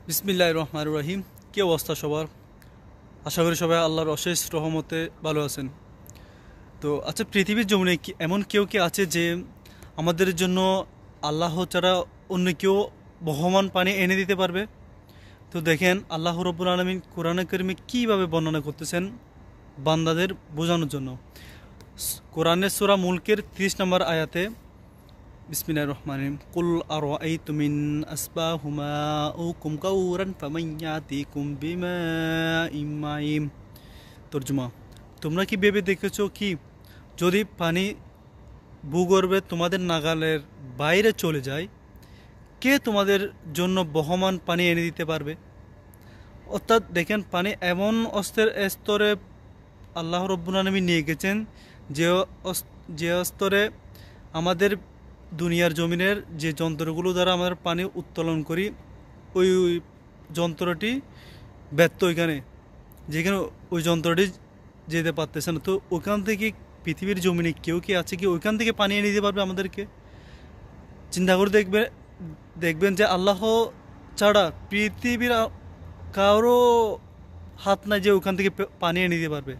বিসমিল্লাহির রহমানির রহিম। কি অবস্থা সবার? আশা করি সবাই আল্লাহর অশেষ রহমতে ভালো আছেন। তো আচ্ছা, পৃথিবীর জমিনে কি এমন কেউ কি আছে যে আমাদের জন্য আল্লাহ ছাড়া অন্য কেউ বহমান পানি এনে দিতে পারবে? তো দেখেন, আল্লাহ রব্বুল আলামিন কোরআনে কারিমে কীভাবে বর্ণনা করতেছেন বান্দাদের বোঝানোর জন্য। কোরআনের সূরা মুলকের 30 নম্বর আয়াতে বিসমিল্লাহির রহমানির রহিম, কুল আরাআইতুম ইন আসবাহু মাউকুম গাওরান ফামান ইয়াতিকুম বিমাইম মাইন। তর্জমা: তোমরা কি ভেবে দেখেছো কি, যদি পানি ভূগর্ভে তোমাদের নাগালের বাইরে চলে যায়, কে তোমাদের জন্য বহমান পানি এনে দিতে পারবে? অর্থাৎ দেখেন, পানি এমন স্তরে আল্লাহ রব্বুল আলামিন নিয়ে গেছেন যে যে স্তরে আমাদের দুনিয়ার জমিনের যে যন্ত্রগুলো দ্বারা আমরা পানি উত্তোলন করি, ওই যন্ত্রটি ব্যর্থ ওইখানে, যেখানে ওই যন্ত্রটি যেতে পারতেছে না। তো ওইখান থেকে পৃথিবীর জমিনে কেউ কি আছে কি ওইখান থেকে পানি এনে দিতে পারবে আমাদেরকে? চিন্তা করে দেখবেন যে আল্লাহ ছাড়া পৃথিবীর কারো হাত নাই যে ওখান থেকে পানি এনে দিতে পারবে।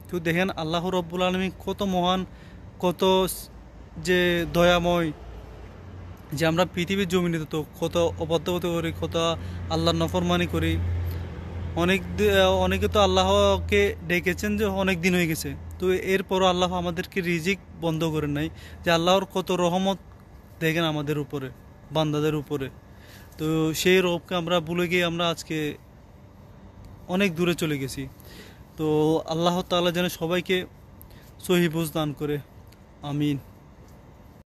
তো দেখেন, আল্লাহ রব্বুল আলামিন কত মহান, কত যে দয়াময়, যে আমরা পৃথিবীর জমিনে তো কত অবাধ্যতা করি, কত আল্লাহর নফরমানি করি। অনেকে তো আল্লাহকে ডেকেছেন যে অনেক দিন হয়ে গেছে, তো এরপরও আল্লাহ আমাদেরকে রিজিক বন্ধ করেন নাই। যে আল্লাহর কত রহমত দেখেন আমাদের উপরে, বান্দাদের উপরে। তো সেই রবকে আমরা ভুলে গিয়ে আমরা আজকে অনেক দূরে চলে গেছি। তো আল্লাহ তাআলা যেন সবাইকে সহি বুঝ দান করে। আমিন।